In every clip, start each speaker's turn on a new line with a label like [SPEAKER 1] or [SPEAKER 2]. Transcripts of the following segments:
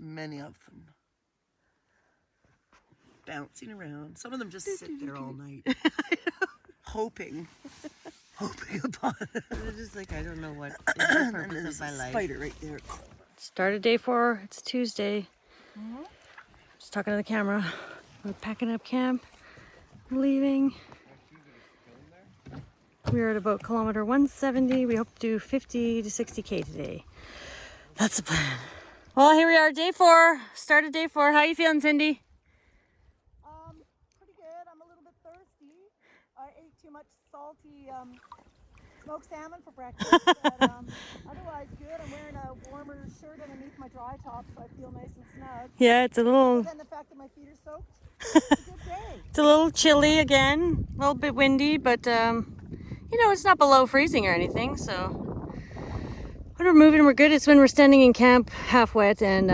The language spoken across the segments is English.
[SPEAKER 1] Many of them bouncing around. Some of them just sit there all night, hoping upon it.
[SPEAKER 2] They're just like, I don't know what is the purpose of my life.
[SPEAKER 1] Spider right there.
[SPEAKER 3] Started day 4. It's Tuesday. Just talking to the camera. We're packing up camp. We're leaving. We're at about kilometer 170. We hope to do 50 to 60K today. That's the plan. Well, here we are, day 4. Started day 4. How you feeling, Cindy?
[SPEAKER 4] Pretty good. I'm a little bit thirsty. I ate too much salty smoked salmon for breakfast. But, otherwise good. I'm wearing a warmer shirt underneath my dry top, so I feel nice and snug.
[SPEAKER 3] Yeah, it's a little...
[SPEAKER 4] And then the fact that my feet are soaked, it's a good day.
[SPEAKER 3] It's a little chilly again. A little bit windy, but you know, it's not below freezing or anything, so... When we're moving, we're good. It's when we're standing in camp half wet and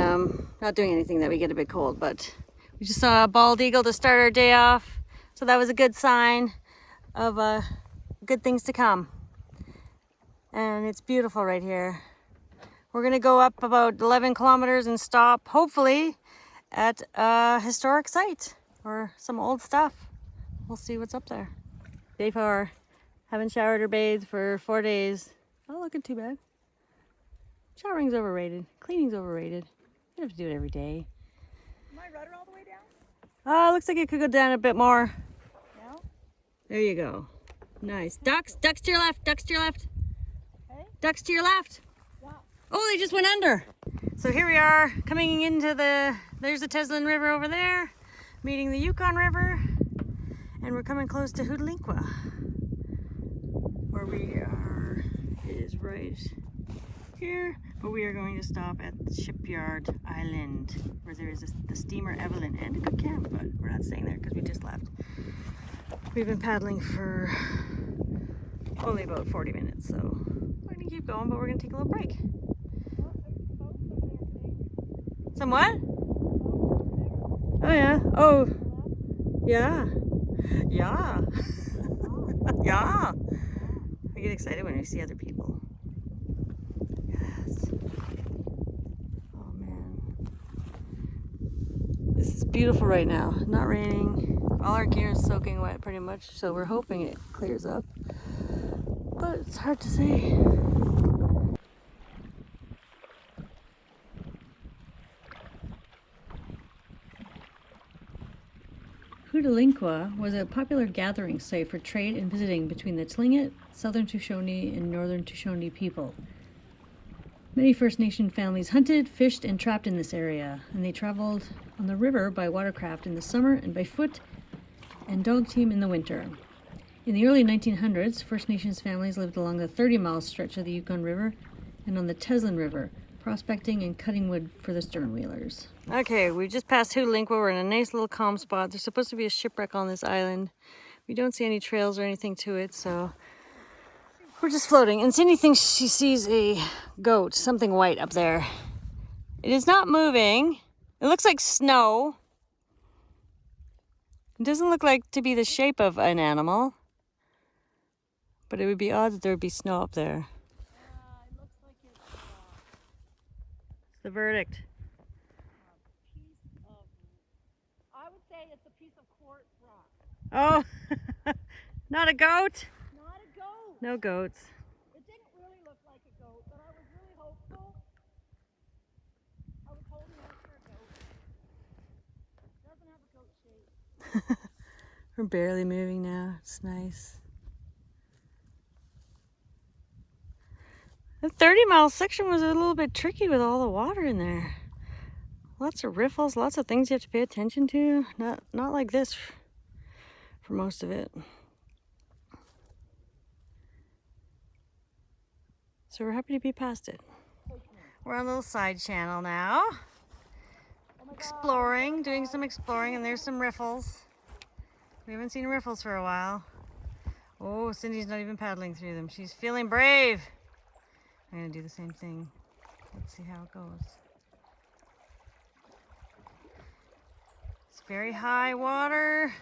[SPEAKER 3] not doing anything that we get a bit cold. But we just saw a bald eagle to start our day off. So that was a good sign of good things to come. And it's beautiful right here. We're going to go up about 11 kilometers and stop, hopefully, at a historic site or some old stuff. We'll see what's up there. Day 4. Haven't showered or bathed for 4 days. Not looking too bad. Showering's overrated. Cleaning's overrated. You don't have to do it every day.
[SPEAKER 4] Is my rudder all the way down?
[SPEAKER 3] Looks like it could go down a bit more.
[SPEAKER 4] No?
[SPEAKER 3] There you go. Nice. Ducks. Ducks to your left. Ducks to your left.
[SPEAKER 4] Hey?
[SPEAKER 3] Ducks to your left.
[SPEAKER 4] Yeah.
[SPEAKER 3] Oh, they just went under. So here we are coming into there's the Teslin River over there, meeting the Yukon River, and we're coming close to Hoodlinkwa. Where we are is right here, but we are going to stop at Shipyard Island where there is the steamer Evelyn and a good camp, but we're not staying there because we just left. We've been paddling for only about 40 minutes, so we're gonna keep going, but we're gonna take a little break. Some what? Oh yeah. Oh yeah. Yeah. Yeah. We get excited when we see other people. Yes. Oh man. This is beautiful right now. Not raining. All our gear is soaking wet pretty much, so we're hoping it clears up. But it's hard to say. Hoodlinkwa was a popular gathering site for trade and visiting between the Tlingit, Southern Shoshone, and Northern Shoshone people. Many First Nation families hunted, fished, and trapped in this area, and they traveled on the river by watercraft in the summer and by foot and dog team in the winter. In the early 1900s, First Nations families lived along the 30-mile stretch of the Yukon River and on the Teslin River, prospecting and cutting wood for the sternwheelers. Okay, we just passed Hoodlinkwa. We're in a nice little calm spot. There's supposed to be a shipwreck on this island. We don't see any trails or anything to it, so we're just floating. And Cindy thinks she sees a goat, something white up there. It is not moving. It looks like snow. It doesn't look like to be the shape of an animal, but it would be odd that there would be snow up there.
[SPEAKER 4] It looks like it's
[SPEAKER 3] The verdict.
[SPEAKER 4] I would say it's a piece of quartz rock.
[SPEAKER 3] Oh, not a goat?
[SPEAKER 4] Not a goat.
[SPEAKER 3] No goats.
[SPEAKER 4] It didn't really look like a goat, but I was really hopeful. I was holding out for a goat.
[SPEAKER 3] We're barely moving now. It's nice. The 30-mile section was a little bit tricky with all the water in there. Lots of riffles, lots of things you have to pay attention to. Not like this for most of it. So we're happy to be past it. We're on a little side channel now. Exploring, doing some exploring, and there's some riffles. We haven't seen riffles for a while. Oh, Cindy's not even paddling through them. She's feeling brave. I'm gonna do the same thing. Let's see how it goes. It's very high water,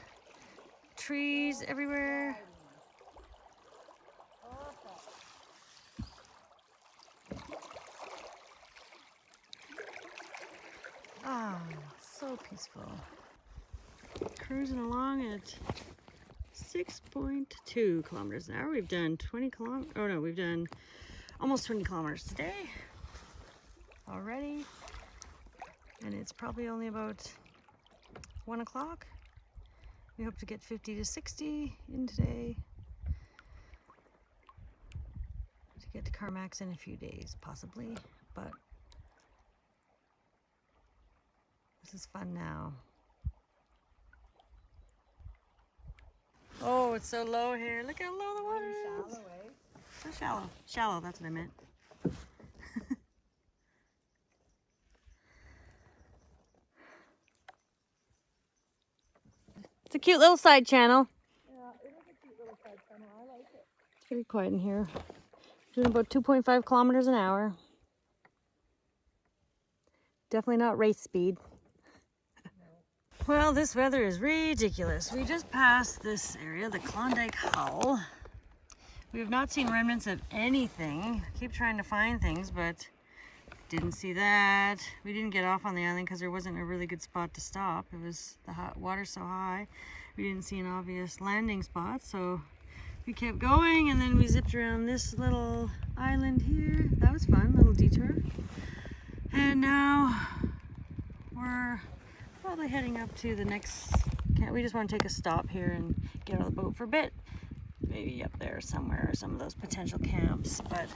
[SPEAKER 3] trees everywhere. Ah, so peaceful. Cruising along at 6.2 kilometers an hour. We've done 20 kilometers. Oh no, we've done almost 20 kilometers today already. And it's probably only about 1 o'clock. We hope to get 50 to 60 in today. To get to Carmax in a few days, possibly. But this is fun now. Oh, it's so low here. Look how low the water is.
[SPEAKER 2] Shallow, eh?
[SPEAKER 3] So shallow. Shallow, that's what I meant. It's a cute little side channel.
[SPEAKER 4] Yeah, it is a cute little side channel. I like it.
[SPEAKER 3] It's very quiet in here. Doing about 2.5 kilometers an hour. Definitely not race speed. Well, this weather is ridiculous. We just passed this area, the Klondike Hull. We have not seen remnants of anything. Keep trying to find things, but didn't see that. We didn't get off on the island because there wasn't a really good spot to stop. It was the hot water so high. We didn't see an obvious landing spot, so we kept going, and then we zipped around this little island here. That was fun, little detour. And now we're probably heading up to the next camp. We just want to take a stop here and get on the boat for a bit. Maybe up there somewhere, or some of those potential camps. But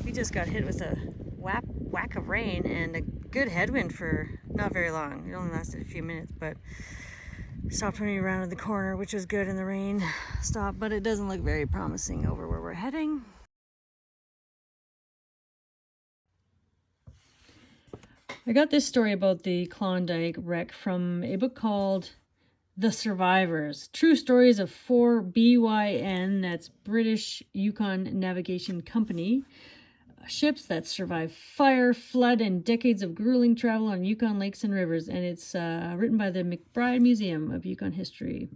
[SPEAKER 3] we just got hit with a whack of rain and a good headwind for not very long. It only lasted a few minutes, but stopped when we rounded the corner, which was good, and the rain stopped. But it doesn't look very promising over where we're heading. I got this story about the Klondike Wreck from a book called The Survivors. True stories of 4 BYN, that's British Yukon Navigation Company, ships that survived fire, flood, and decades of grueling travel on Yukon lakes and rivers. And it's written by the McBride Museum of Yukon History.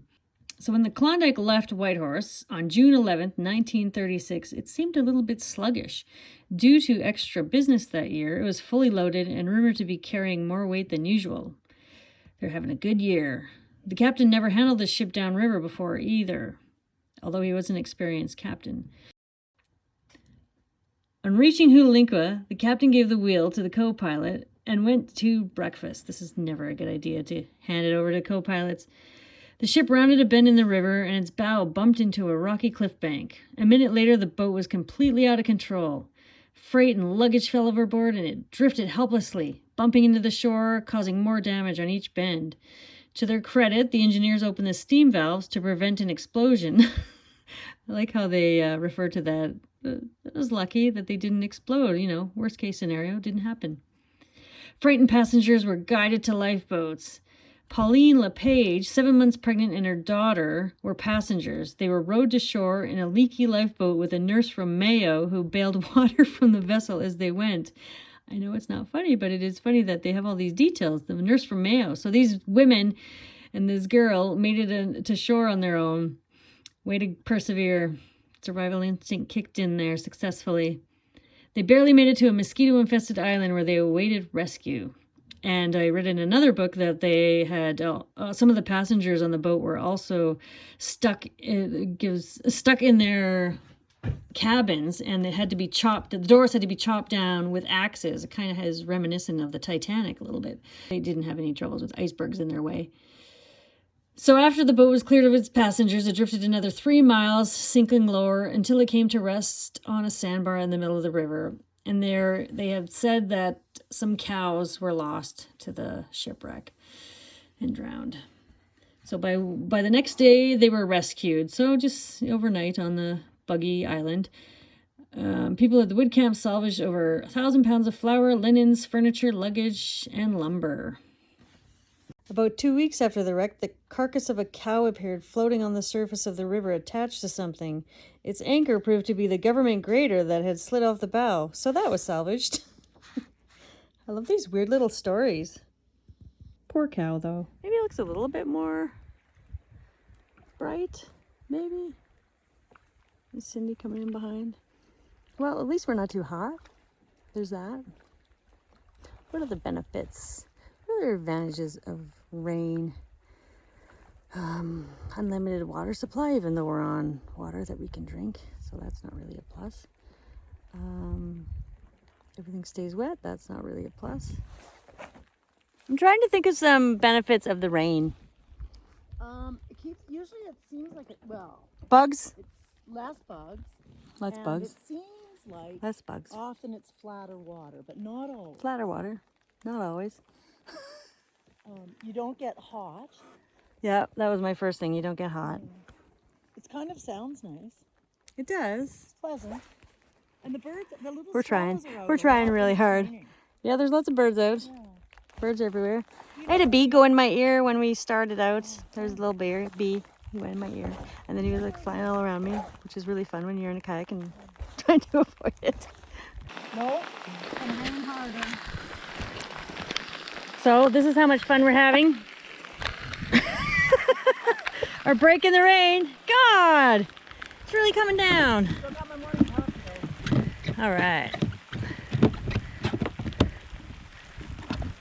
[SPEAKER 3] So when the Klondike left Whitehorse on June 11th, 1936, it seemed a little bit sluggish. Due to extra business that year, it was fully loaded and rumored to be carrying more weight than usual. They're having a good year. The captain never handled the ship downriver before either, although he was an experienced captain. On reaching Hutalinkwa, the captain gave the wheel to the co-pilot and went to breakfast. This is never a good idea to hand it over to co-pilots. The ship rounded a bend in the river and its bow bumped into a rocky cliff bank. A minute later, the boat was completely out of control. Freight and luggage fell overboard and it drifted helplessly, bumping into the shore, causing more damage on each bend. To their credit, the engineers opened the steam valves to prevent an explosion. I like how they refer to that. It was lucky that they didn't explode. You know, worst case scenario, didn't happen. Freight and passengers were guided to lifeboats. Pauline LePage, 7 months pregnant, and her daughter were passengers. They were rowed to shore in a leaky lifeboat with a nurse from Mayo who bailed water from the vessel as they went. I know it's not funny, but it is funny that they have all these details. The nurse from Mayo. So these women and this girl made it to shore on their own. Way to persevere. Survival instinct kicked in there successfully. They barely made it to a mosquito-infested island where they awaited rescue. And I read in another book that they had some of the passengers on the boat were also stuck in their cabins, and it had to be chopped. The doors had to be chopped down with axes. It kind of is reminiscent of the Titanic a little bit. They didn't have any troubles with icebergs in their way. So after the boat was cleared of its passengers, it drifted another 3 miles, sinking lower until it came to rest on a sandbar in the middle of the river. And there they have said that some cows were lost to the shipwreck and drowned. So by the next day, they were rescued. So just overnight on the buggy island. People at the wood camp salvaged over 1,000 pounds of flour, linens, furniture, luggage, and lumber. About 2 weeks after the wreck, the carcass of a cow appeared floating on the surface of the river attached to something. Its anchor proved to be the government grader that had slid off the bow, so that was salvaged. I love these weird little stories. Poor cow, though. Maybe it looks a little bit more bright, maybe. Is Cindy coming in behind? Well, at least we're not too hot. There's that. What are the benefits? What are the advantages of rain? Unlimited water supply, even though we're on water that we can drink, so that's not really a plus. Everything stays wet, that's not really a plus. I'm trying to think of some benefits of the rain.
[SPEAKER 4] Usually it seems like
[SPEAKER 3] Bugs?
[SPEAKER 4] it's less bugs.
[SPEAKER 3] Less
[SPEAKER 4] and
[SPEAKER 3] bugs.
[SPEAKER 4] It seems like
[SPEAKER 3] Less bugs.
[SPEAKER 4] often it's flatter water, but not always.
[SPEAKER 3] Flatter water. Not always.
[SPEAKER 4] You don't get hot.
[SPEAKER 3] Yeah, that was my first thing. You don't get hot.
[SPEAKER 4] It kind of sounds nice.
[SPEAKER 3] It does.
[SPEAKER 4] It's pleasant. And the birds, the little
[SPEAKER 3] We're trying.
[SPEAKER 4] swallows are out
[SPEAKER 3] We're
[SPEAKER 4] a
[SPEAKER 3] trying
[SPEAKER 4] lot
[SPEAKER 3] really
[SPEAKER 4] when it's
[SPEAKER 3] hard.
[SPEAKER 4] raining.
[SPEAKER 3] Yeah, there's lots of birds out.
[SPEAKER 4] Yeah.
[SPEAKER 3] Birds everywhere. I had a bee go in my ear when we started out. There's a little bee. He went in my ear. And then he was like flying all around me, which is really fun when you're in a kayak and trying to avoid it.
[SPEAKER 4] No, I'm rain harder.
[SPEAKER 3] So this is how much fun we're having. Our break in the rain. God, it's really coming down.
[SPEAKER 4] Still got my morning coffee though.
[SPEAKER 3] All right.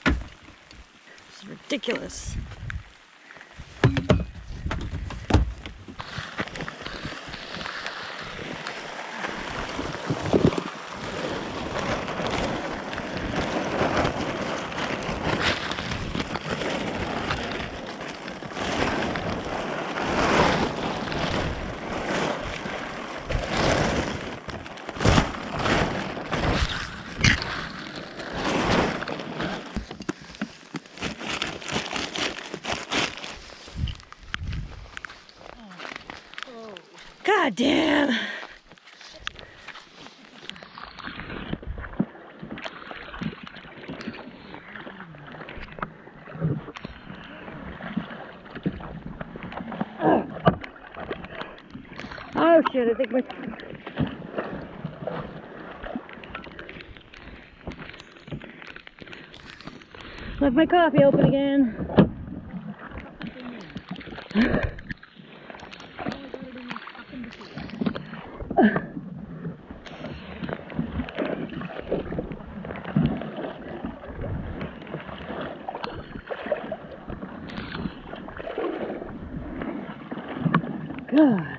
[SPEAKER 3] This is ridiculous. God damn. Oh shit, I think my... Left my coffee open again. God.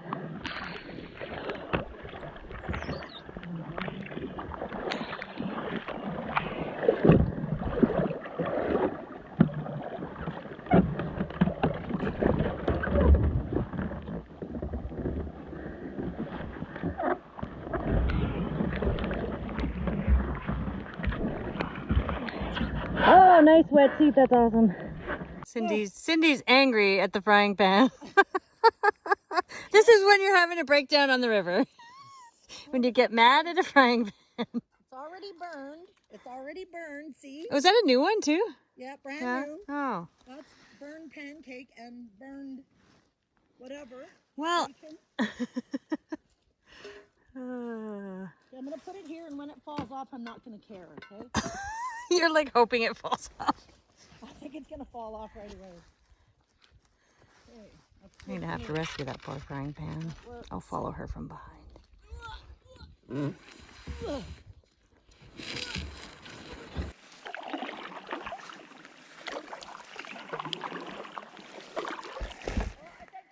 [SPEAKER 3] Oh, nice wet seat. That's awesome. Cindy's angry at the frying pan. This is when you're having a breakdown on the river. When you get mad at a frying pan.
[SPEAKER 4] It's already burned. It's already burned, see?
[SPEAKER 3] Was that a new one too?
[SPEAKER 4] Yeah, brand
[SPEAKER 3] Yeah.
[SPEAKER 4] new.
[SPEAKER 3] Oh.
[SPEAKER 4] That's burned pancake and burned whatever.
[SPEAKER 3] Well.
[SPEAKER 4] Bacon. I'm going to put it here, and when it falls off, I'm not going to care, okay?
[SPEAKER 3] You're like hoping it falls off.
[SPEAKER 4] I think it's going to fall off right away. Okay,
[SPEAKER 3] I'm gonna have to rescue that poor frying pan. I'll follow her from behind.
[SPEAKER 4] I think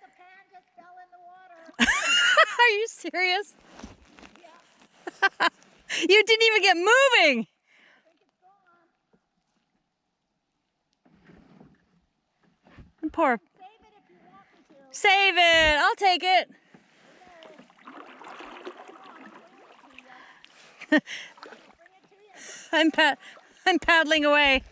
[SPEAKER 4] the pan just fell in the water.
[SPEAKER 3] Are you serious? You didn't even get moving.
[SPEAKER 4] I think it's gone.
[SPEAKER 3] Poor.
[SPEAKER 4] Save it if you
[SPEAKER 3] Save it. I'll take it. I'm paddling away.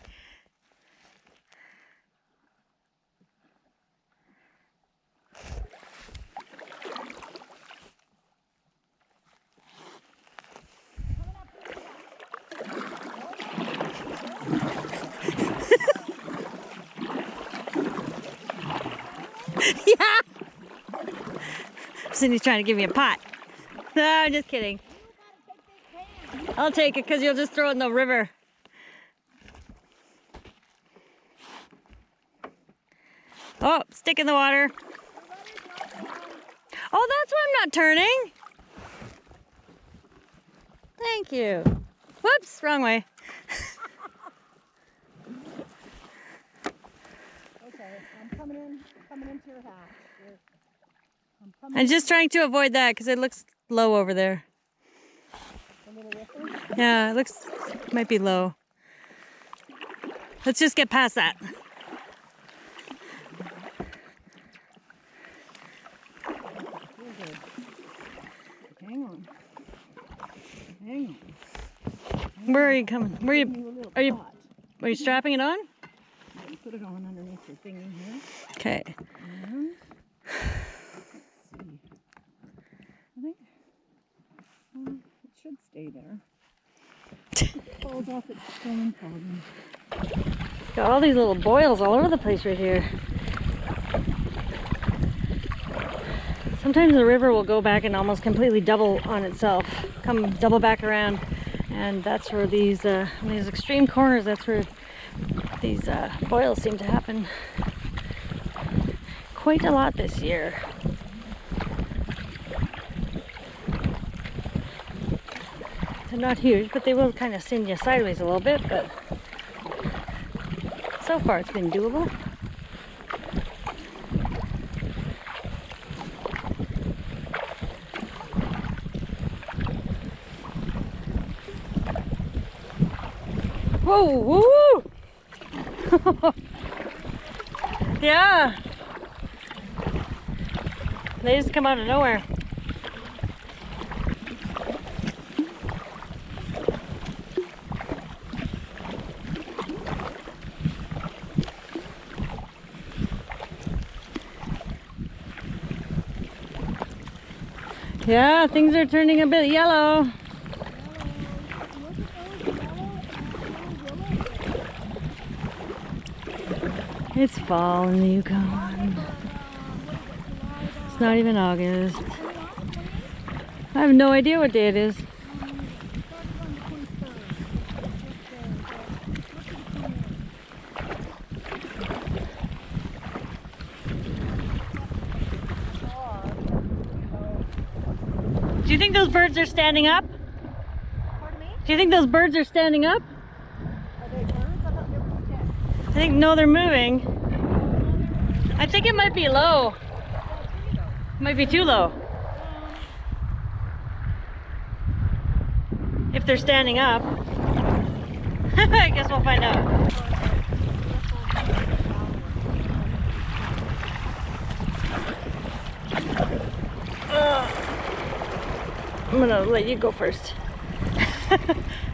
[SPEAKER 3] Yeah. Cindy's trying to give me a pot. No, I'm just kidding. I'll take it because you'll just throw it in the river. Oh, stick in the water. Oh, that's why I'm not turning. Thank you. Whoops, wrong way.
[SPEAKER 4] Okay, I'm coming into your hatch.
[SPEAKER 3] I'm just trying to avoid that because it looks low over there.
[SPEAKER 4] A little ripper.
[SPEAKER 3] Yeah, it might be low. Let's just get past that.
[SPEAKER 4] Hang on.
[SPEAKER 3] Where are you coming? Are you strapping it on?
[SPEAKER 4] Put it on underneath your thingy here.
[SPEAKER 3] Okay.
[SPEAKER 4] And let's see. I think it should stay there. It falls off its stone problem.
[SPEAKER 3] Got all these little boils all over the place right here. Sometimes the river will go back and almost completely double on itself, come double back around, and that's where these extreme corners, that's where these boils seem to happen quite a lot this year. They're not huge, but they will kind of send you sideways a little bit, but so far it's been doable. Whoa, woo! Yeah. They just come out of nowhere. Yeah, things are turning a bit yellow. It's fall in the Yukon. It's not even August. I have no idea what day it is. Do you think those birds are standing up?
[SPEAKER 4] Pardon me?
[SPEAKER 3] Do you think those birds are standing up?
[SPEAKER 4] Are they birds? I thought they were sticks.
[SPEAKER 3] I think, no, they're moving. I think it might be low. It might be too low. If they're standing up. I guess we'll find out. I'm gonna let you go first.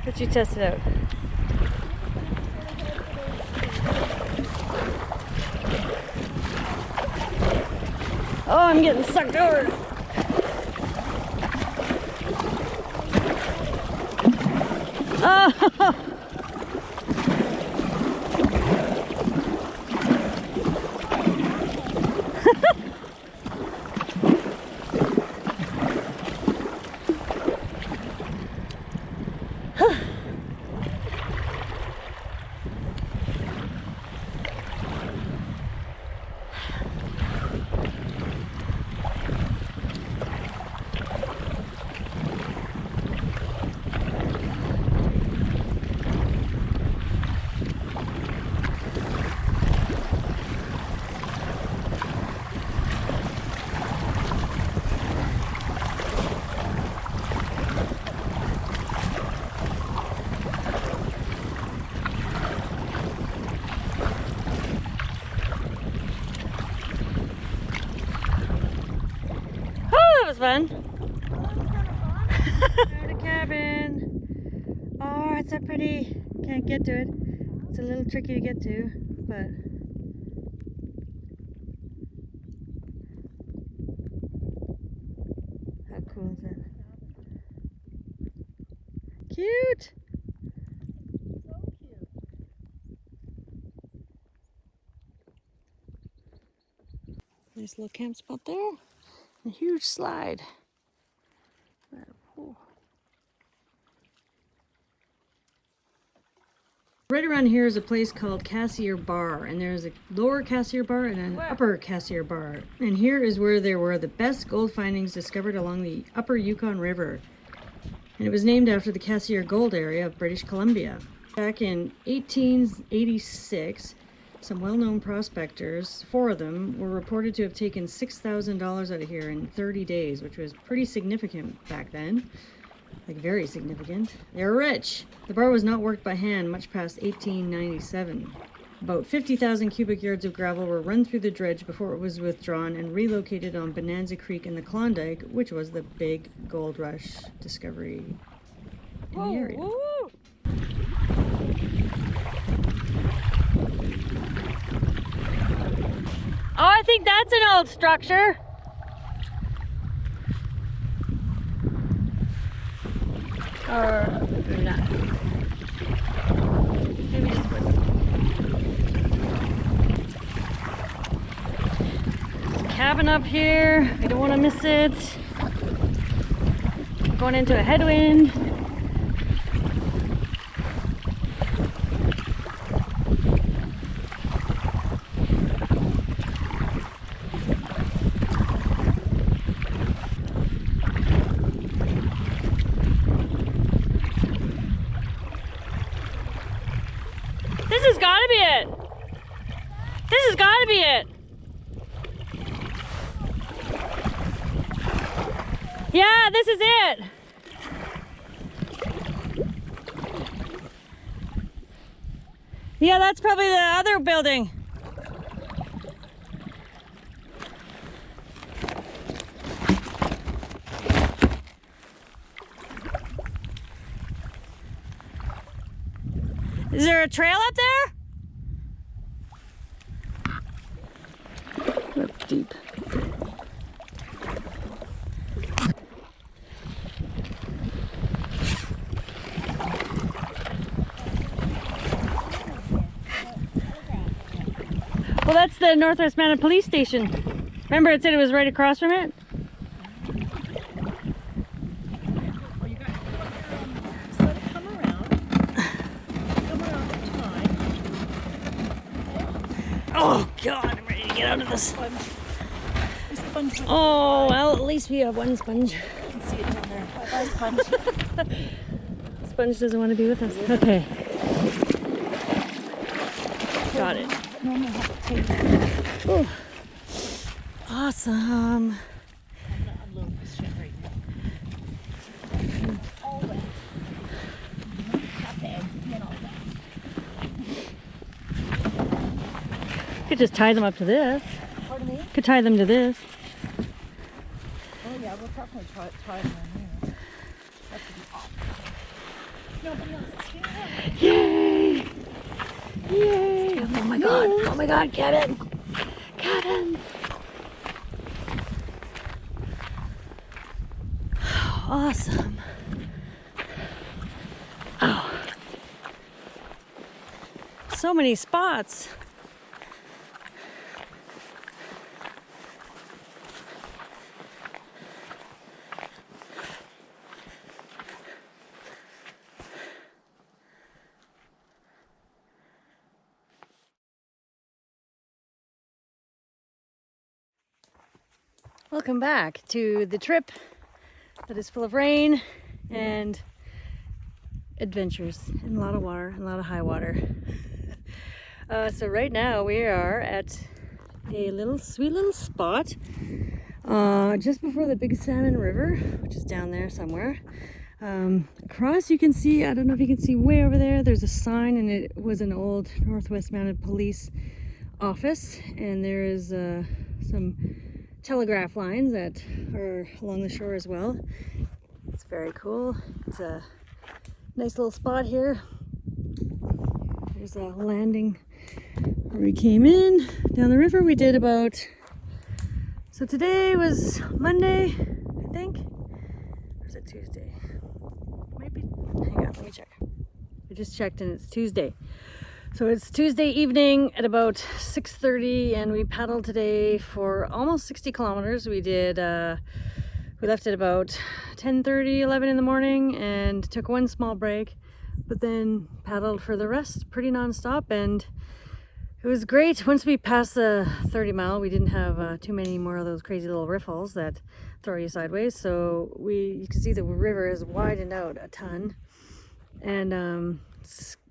[SPEAKER 3] Let you test it out. Oh, I'm getting sucked over. Oh! fun. Found a cabin. Oh, it's so pretty. Can't get to it. It's a little tricky to get to, but how cool is that? Cute. Nice little camp spot there. A huge slide. Right around here is a place called Cassiar Bar, and there's a lower Cassiar Bar and an upper Cassiar Bar. And here is where there were the best gold findings discovered along the upper Yukon River. And it was named after the Cassiar Gold Area of British Columbia. Back in 1886, some well-known prospectors, 4 of them, were reported to have taken $6,000 out of here in 30 days, which was pretty significant back then. Like, very significant. They were rich. The bar was not worked by hand much past 1897. About 50,000 cubic yards of gravel were run through the dredge before it was withdrawn and relocated on Bonanza Creek in the Klondike, which was the big gold rush discovery in the area. Whoa. Oh, I think that's an old structure. Or not. Maybe just one. There's a cabin up here. I don't want to miss it. Going into a headwind. This has got to be it. This has got to be it. Yeah, this is it. Yeah, that's probably the other building. Is there a trail up there? That's deep. Well, that's the Northwest Mounted Police Station. Remember it said it was right across from it? Oh God, I'm ready to get out of this. Oh, well, at least we have one sponge.
[SPEAKER 4] You can see it down there. Bye-bye, sponge.
[SPEAKER 3] Sponge doesn't want to be with us. Okay. Got it. Ooh. Awesome.
[SPEAKER 4] I'm gonna unload this shit right now. All wet. Not bad. And all wet.
[SPEAKER 3] Could just tie them up to this.
[SPEAKER 4] Pardon me?
[SPEAKER 3] Could tie them to this.
[SPEAKER 4] Oh yeah, we'll definitely try them in here. That would be awesome. Nobody else is here.
[SPEAKER 3] Yay! Yay! Oh my God! Oh my God! Cabin! Cabin! Awesome! Oh! So many spots. Welcome back to the trip that is full of rain and adventures and a lot of water and a lot of high water. So right now we are at a sweet little spot just before the Big Salmon River, which is down there somewhere. Across you can see, I don't know if you can see way over there, there's a sign, and it was an old Northwest Mounted Police office, and there is some telegraph lines that are along the shore as well. It's very cool. It's a nice little spot here. There's a landing where we came in down the river. We did about, so today was Monday, I think. Or is it Tuesday? Might be, hang on, let me check. I just checked and it's Tuesday. So it's Tuesday evening at about 6:30 and we paddled today for almost 60 kilometers. We did, we left at about 10:30, 11 in the morning and took one small break, but then paddled for the rest pretty non-stop, and it was great. Once we passed the 30 mile, we didn't have too many more of those crazy little riffles that throw you sideways. So you can see the river has widened out a ton, and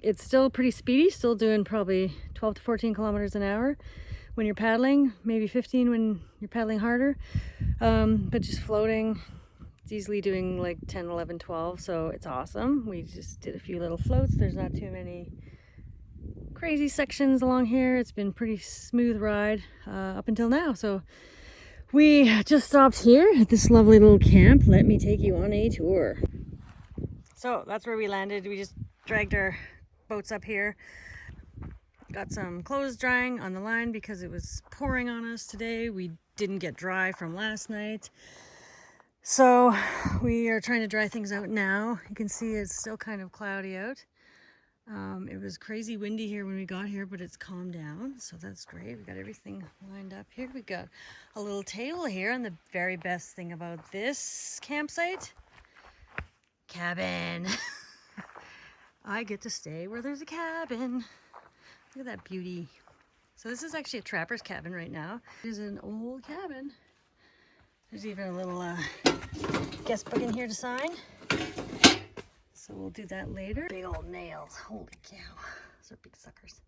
[SPEAKER 3] it's still pretty speedy, still doing probably 12 to 14 kilometers an hour when you're paddling, maybe 15 when you're paddling harder, but just floating, it's easily doing like 10, 11, 12, so it's awesome. We just did a few little floats. There's not too many crazy sections along here. It's been pretty smooth ride up until now. So we just stopped here at this lovely little camp. Let me take you on a tour. So that's where we landed. We just dragged our boats up here. Got some clothes drying on the line because it was pouring on us today. We didn't get dry from last night. So we are trying to dry things out now. You can see it's still kind of cloudy out. It was crazy windy here when we got here, but it's calmed down, so that's great. We got everything lined up here. We got a little table here, and the very best thing about this campsite, cabin. I get to stay where there's a cabin. Look at that beauty. So this is actually a trapper's cabin right now. It is an old cabin. There's even a little guest book in here to sign. So we'll do that later. Big old nails, holy cow. Those are big suckers.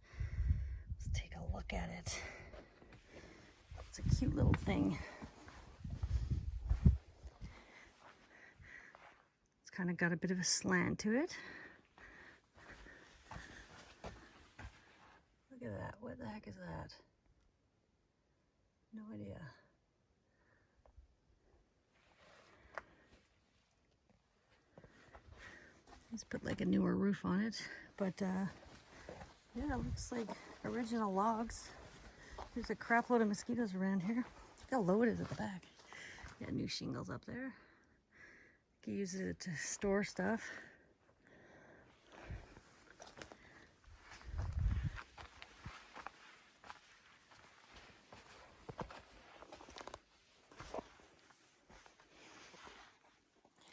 [SPEAKER 3] Let's take a look at it. It's a cute little thing. It's kind of got a bit of a slant to it. Look at that, what the heck is that? No idea. Let's put like a newer roof on it, but yeah, it looks like original logs. There's a crap load of mosquitoes around here. Look how low it is at the back. Yeah, new shingles up there. You can use it to store stuff.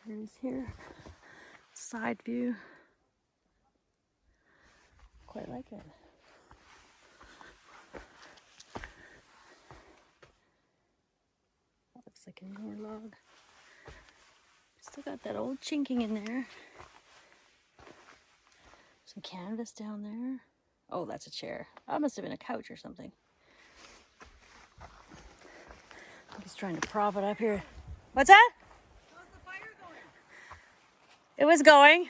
[SPEAKER 3] Here's here. Side view. Quite like it. That looks like a newer log. Still got that old chinking in there. Some canvas down there. Oh, that's a chair. That must have been a couch or something. I'm just trying to prop it up here. What's that?
[SPEAKER 4] How's the fire going?
[SPEAKER 3] It was going.